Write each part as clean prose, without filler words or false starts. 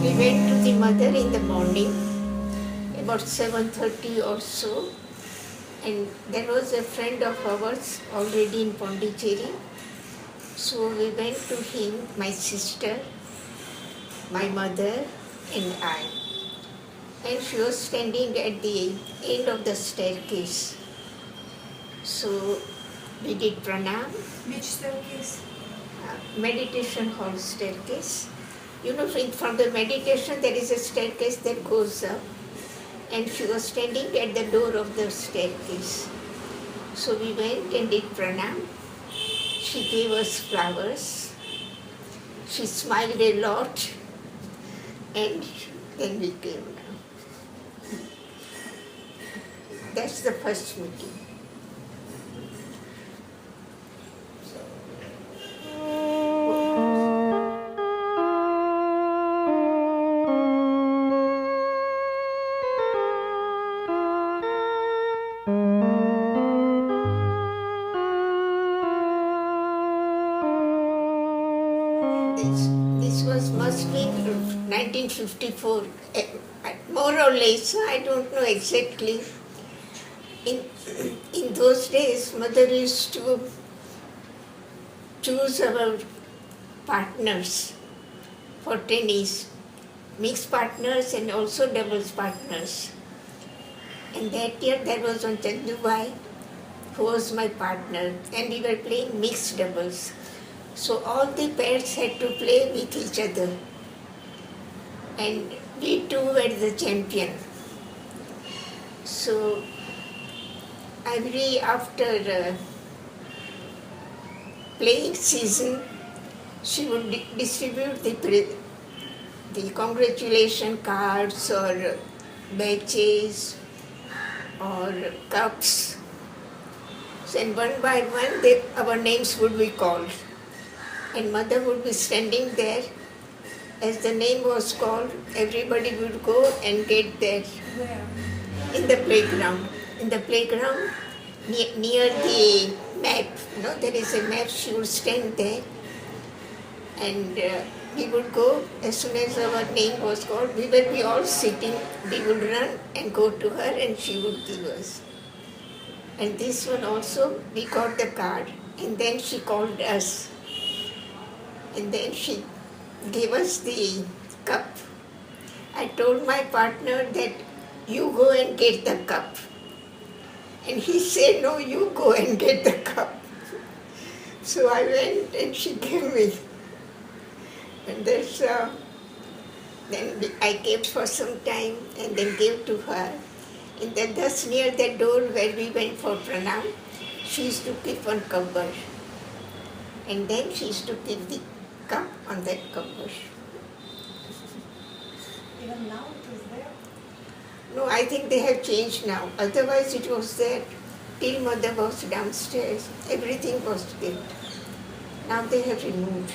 We went to the mother in the morning, about 7:30 or so, and there was a friend of ours already in Pondicherry. So we went to him, my sister, my mother, and I. And she was standing at the end of the staircase. So we did pranam. Which staircase? Meditation hall staircase. You know, from the meditation there is a staircase that goes up, and she was standing at the door of the staircase. So we went and did pranam. She gave us flowers. She smiled a lot, and then we came down. That's the first meeting. This was must be 1954, more or less. I don't know exactly. In those days, mother used to choose our partners for tennis, mixed partners and also doubles partners. And that year there was one Chandubai who was my partner, and we were playing mixed doubles. So all the pairs had to play with each other, and we too were the champion. So after playing season, she would distribute the congratulation cards or badges or cups. So, and one by one our names would be called. And mother would be standing there. As the name was called, everybody would go and get there. Where? In the playground. In the playground, near the map. There is a map. She would stand there. And we would go, as soon as our name was called, we would be all sitting. We would run and go to her, and she would give us. And this one also, we got the card. And then she called us. And then she gave us the cup. I told my partner that you go and get the cup. And he said, no, you go and get the cup. So I went and she gave me. And that's, then I kept for some time and then gave to her. And then thus near the door where we went for pranam, she used to keep one cover. And then she used to keep the cup on that cover. Even now it is there? No, I think they have changed now. Otherwise it was there till mother was downstairs. Everything was there. Now they have removed.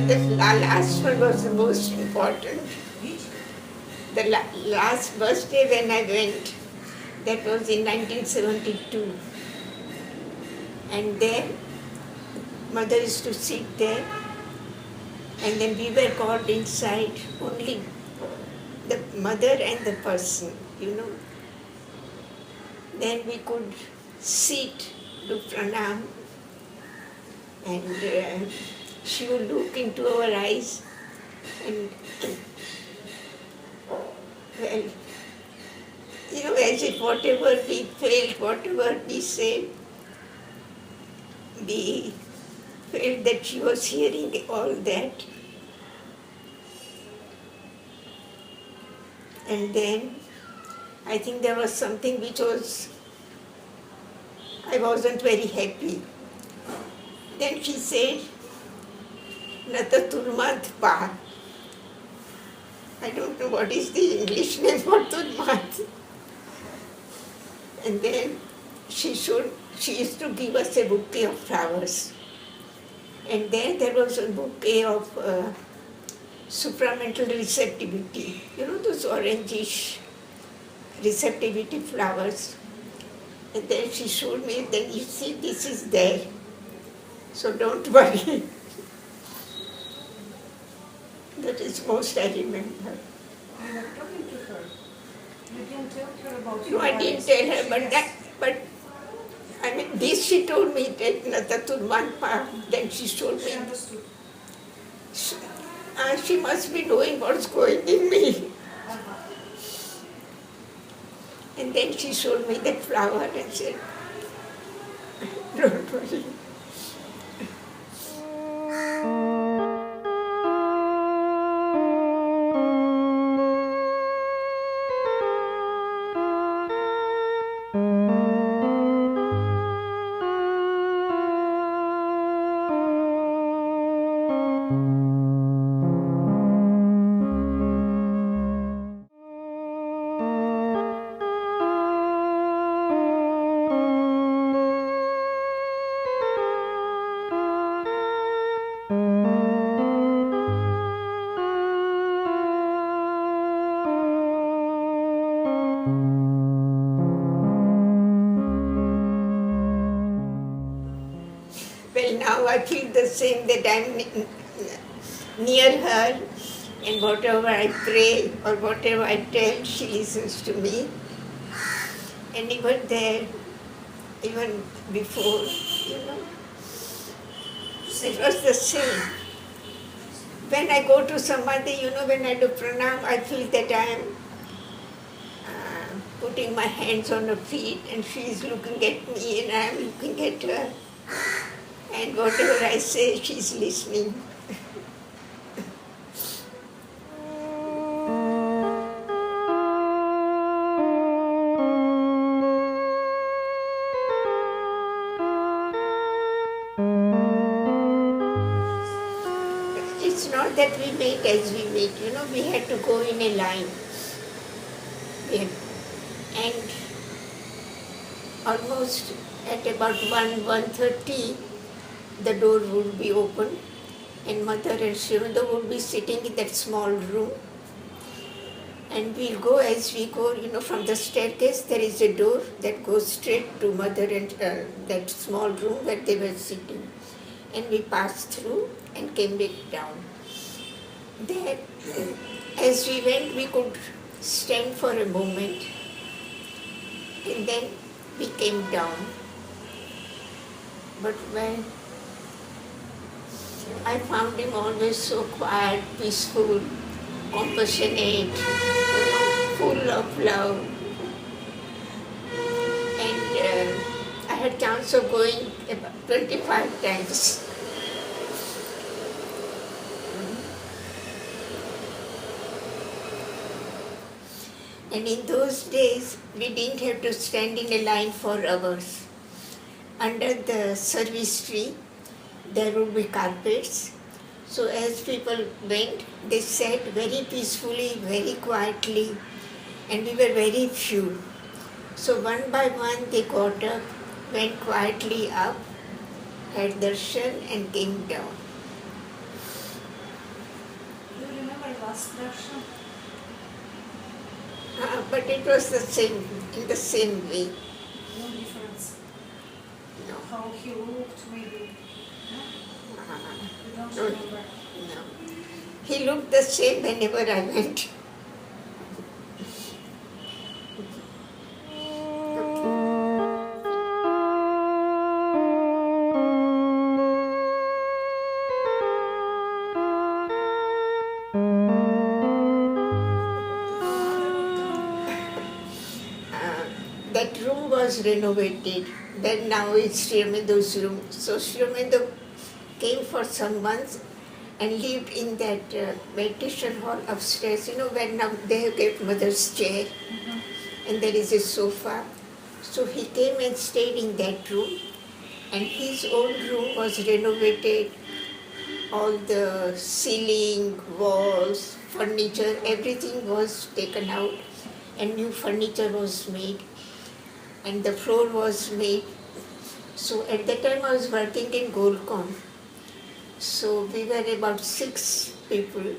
The last one was the most important. The last birthday when I went, that was in 1972. And then mother used to sit there, and then we were called inside, only the mother and the person, Then we could sit, do pranam, and she would look into our eyes and, well, as if whatever we felt, whatever we said, we felt that she was hearing all that. And then I think there was something which I wasn't very happy. Then she said, Nata Turmat Pa. I don't know what is the English name for Turmat. And then she used to give us a bouquet of flowers. And there was a bouquet of supramental receptivity. You know those orangish receptivity flowers. And then she showed me, then you see this is there. So don't worry. That is most I remember. You were talking to her. You didn't tell her about No, your I didn't tell her, but I mean, this she told me that Nataturman, then she told She me, understood. she must be knowing what's going in me. Uh-huh. And then she showed me that flower and said, don't worry. Well, now I feel the same, that I'm near her, and whatever I pray or whatever I tell, she listens to me. And even there, even before, it was the same. When I go to Samadhi, when I do pranam, I feel that I am putting my hands on her feet, and she is looking at me and I am looking at her. And whatever I say, she is listening. It's not that we make as we make, we had to go in a line. And almost at about 1:30, the door would be open, and Mother and Shivanda would be sitting in that small room. And we'll go as we go, from the staircase, there is a door that goes straight to Mother and that small room where they were sitting. And we passed through and came back down. There, as we went, we could stand for a moment, and then we came down. But when I found him always so quiet, peaceful, compassionate, full of love. And I had chance of going about 25 times. And in those days, we didn't have to stand in a line for hours. Under the service tree, there would be carpets. So as people went, they sat very peacefully, very quietly, and we were very few. So one by one they got up, went quietly up, had darshan and came down. Do you remember last darshan? But it was the same, in the same way. No difference. No. How he looked, maybe. No? You don't No. remember. No. He looked the same whenever I went. That room was renovated. Then now it's Sri Aurobindo room. So Sri Aurobindo came for some months and lived in that meditation hall upstairs, where now they have kept Mother's chair, and there is a sofa. So he came and stayed in that room, And his old room was renovated, all the ceiling, walls, furniture, everything was taken out and new furniture was made and the floor was made. So at that time I was working in Golcom. So we were about 6 people.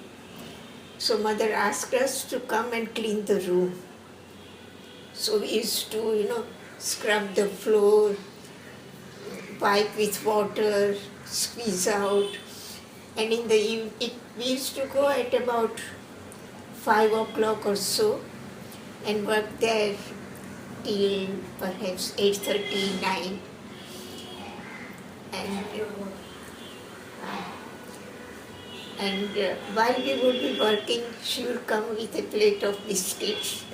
So mother asked us to come and clean the room. So we used to, scrub the floor, wipe with water, squeeze out. And in the evening, we used to go at about 5 o'clock or so and work there till perhaps 8:30, 9. And while we would be working, she would come with a plate of biscuits.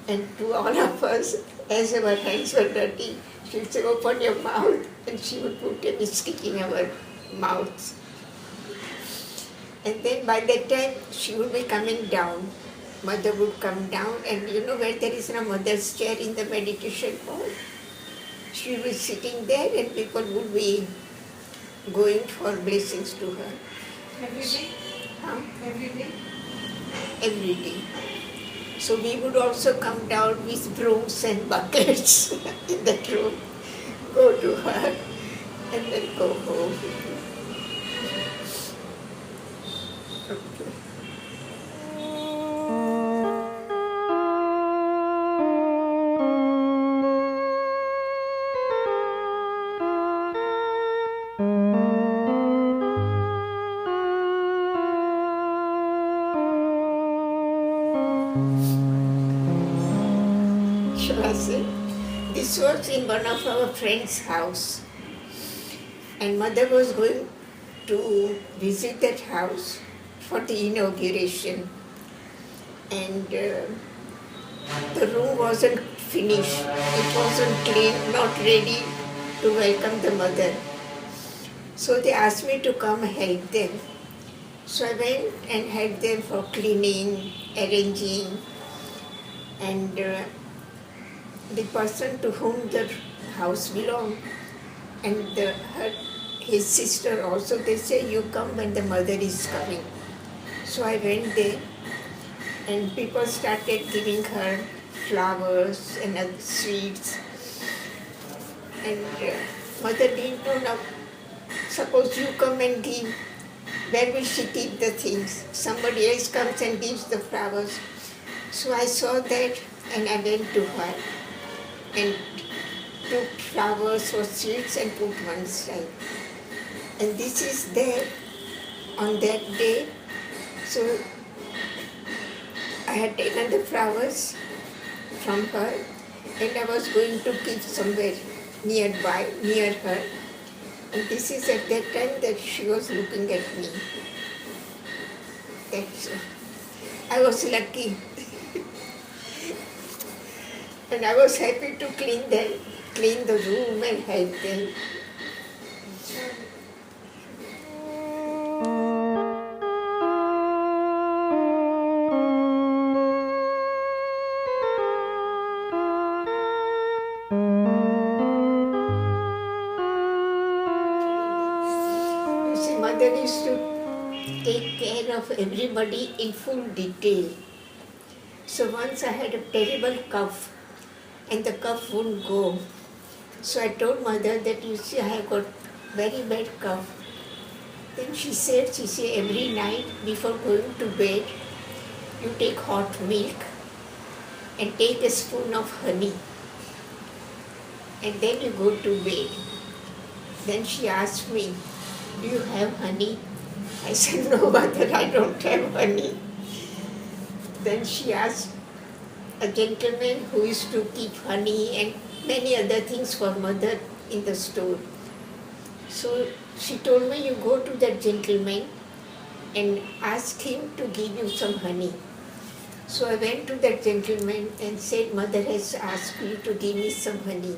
And to all of us, as our hands were dirty, she would say, open your mouth. And she would put a biscuit in our mouths. And then by that time, she would be coming down. Mother would come down, and where there is a mother's chair in the meditation hall, she would be sitting there, and people would be going for blessings to her. Every day? Huh? Every day? Every day. So we would also come down with brooms and buckets in that room, go to her, and then go home. Shall I say? This was in one of our friend's house. And mother was going to visit that house for the inauguration. And the room wasn't finished. It wasn't clean, not ready to welcome the mother. So they asked me to come help them. So I went and helped them for cleaning, arranging, and the person to whom the house belonged and his sister also, they say, you come when the mother is coming. So I went there and people started giving her flowers and other sweets. And mother didn't know, now, suppose you come and give, where will she keep the things? Somebody else comes and gives the flowers. So I saw that and I went to her and took flowers or sweets and put one side. And this is there on that day. So I had taken the flowers from her and I was going to keep somewhere nearby, near her. And this is at that time that she was looking at me. That's I was lucky. And I was happy to clean the room and help them. You see, mother used to take care of everybody in full detail. So once I had a terrible cough and the cough wouldn't go. So I told mother that, you see, I have got very bad cough. Then she said, every night before going to bed, you take hot milk and take a spoon of honey. And then you go to bed. Then she asked me, do you have honey? I said, no, mother, I don't have honey. Then she asked a gentleman who used to keep honey and many other things for mother in the store. So she told me, you go to that gentleman and ask him to give you some honey. So I went to that gentleman and said, mother has asked you to give me some honey.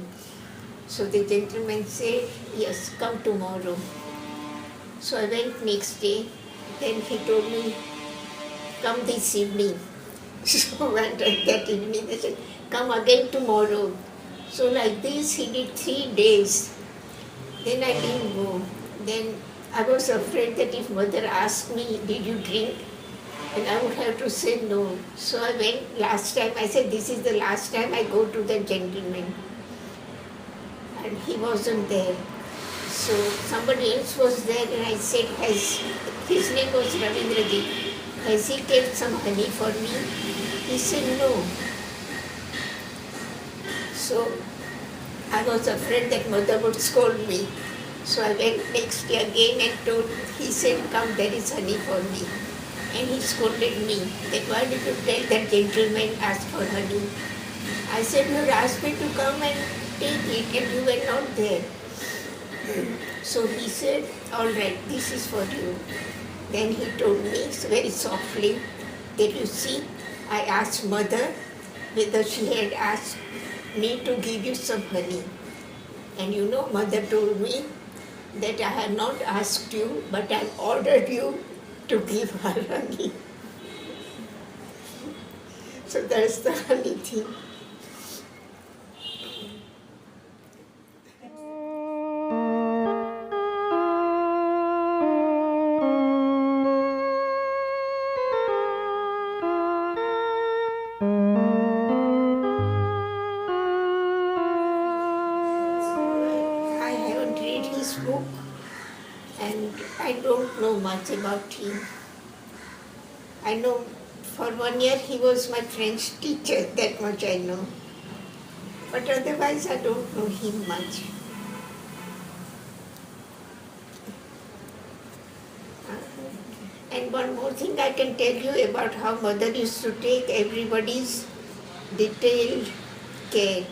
So the gentleman said, yes, come tomorrow. So I went next day. Then he told me, come this evening. So I went that evening. They said, come again tomorrow. So like this, he did 3 days. Then I didn't go. Then I was afraid that if mother asked me, did you drink? And I would have to say no. So I went last time. I said, this is the last time I go to the gentleman. And he wasn't there. So somebody else was there and I said, his name was Ravindraji. Has he kept some honey for me? He said no. So I was afraid that mother would scold me. So I went next day again and told, he said, come, there is honey for me. And he scolded me that why did you tell that gentleman asked for honey? I said, you asked me to come and take it and you were not there. So he said, all right, this is for you. Then he told me very softly that you see, I asked mother whether she had asked me to give you some honey. And you know, mother told me that I had not asked you, but I ordered you to give her honey. So that's the honey thing. I haven't read his book and I don't know much about him. I know for 1 year he was my French teacher, that much I know. But otherwise I don't know him much. And one more thing I can tell you about how mother used to take everybody's detailed care.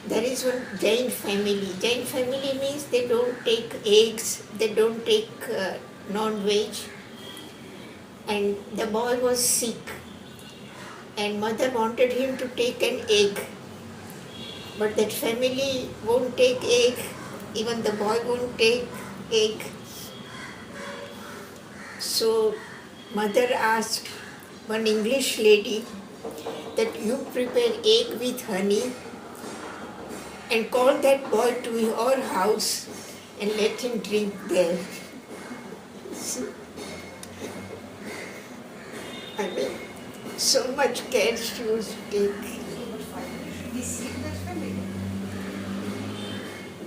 There is one Jain family. Jain family means they don't take eggs, they don't take non-veg. And the boy was sick and mother wanted him to take an egg. But that family won't take egg, even the boy won't take egg. So mother asked one English lady that you prepare egg with honey and call that boy to your house and let him drink there. See? I mean, so much care she used to take.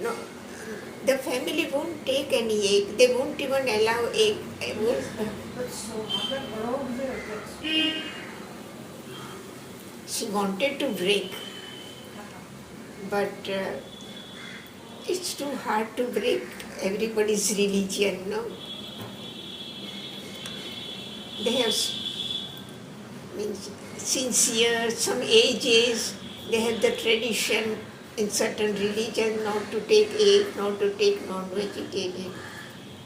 No, the family won't take any egg. They won't even allow egg. She wanted to break, but it's too hard to break everybody's religion, no? They have since years, some ages, they have the tradition in certain religion not to take egg, not to take non-vegetarian.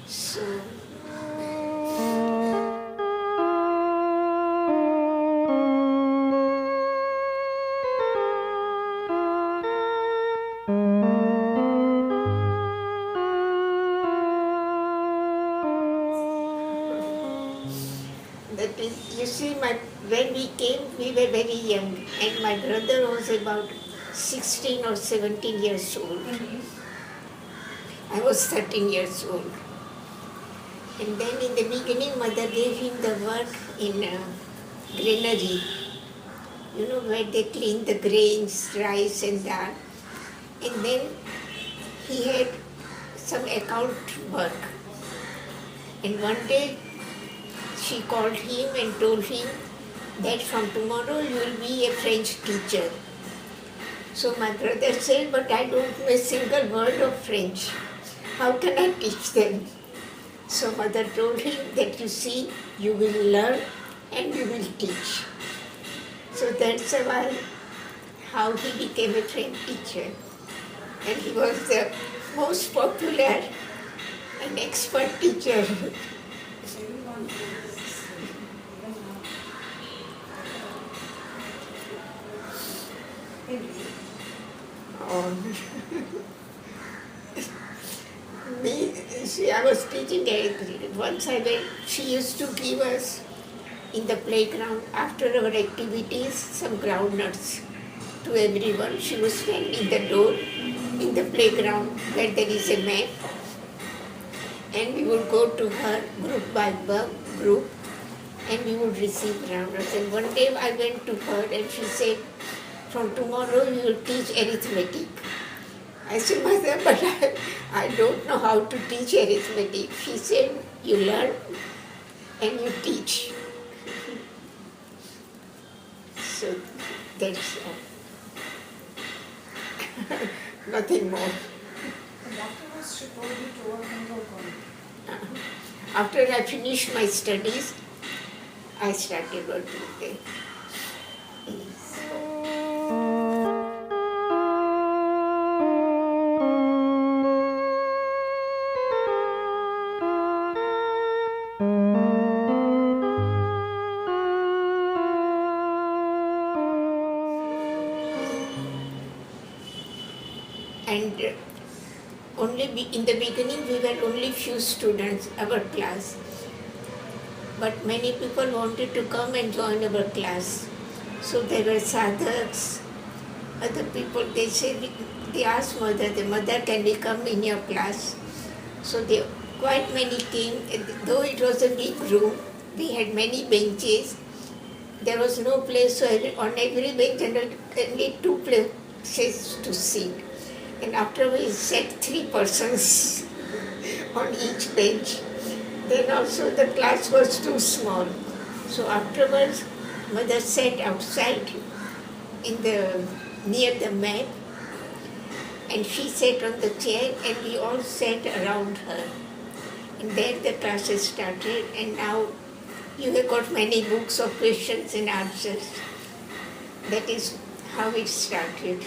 So that is, you see, when we came, we were very young, and my brother was about 16 or 17 years old. I was 13 years old. And then in the beginning, mother gave him the work in a granary, you know, where they clean the grains, rice and that. And then he had some account work. And one day, she called him and told him that from tomorrow you will be a French teacher. So my brother said, but I don't know a single word of French. How can I teach them? So mother told him that you see, you will learn and you will teach. So that's why how he became a French teacher. And he was the most popular and expert teacher. See, I was teaching once she used to give us in the playground after our activities some groundnuts to everyone. She would stand in the door in the playground where there is a map, and we would go to her group by group, and we would receive rounders. And one day I went to her and she said, from tomorrow you will teach arithmetic. I said, Mother, but I don't know how to teach arithmetic. She said, you learn and you teach. So that's nothing more. And afterwards she told you to work in Golconda. After I finished my studies, I started working there. And in the beginning we were only few students, our class. But many people wanted to come and join our class. So there were sadhaks, other people, they said, they asked mother, can we come in your class? So quite many came, and though it was a big room, we had many benches. There was no place, so on every bench only 2 places to sit. And after we sat 3 persons on each bench, then also the class was too small. So afterwards, mother sat outside near the map, and she sat on the chair and we all sat around her. And then the classes started, and now you have got many books of questions and answers. That is how it started.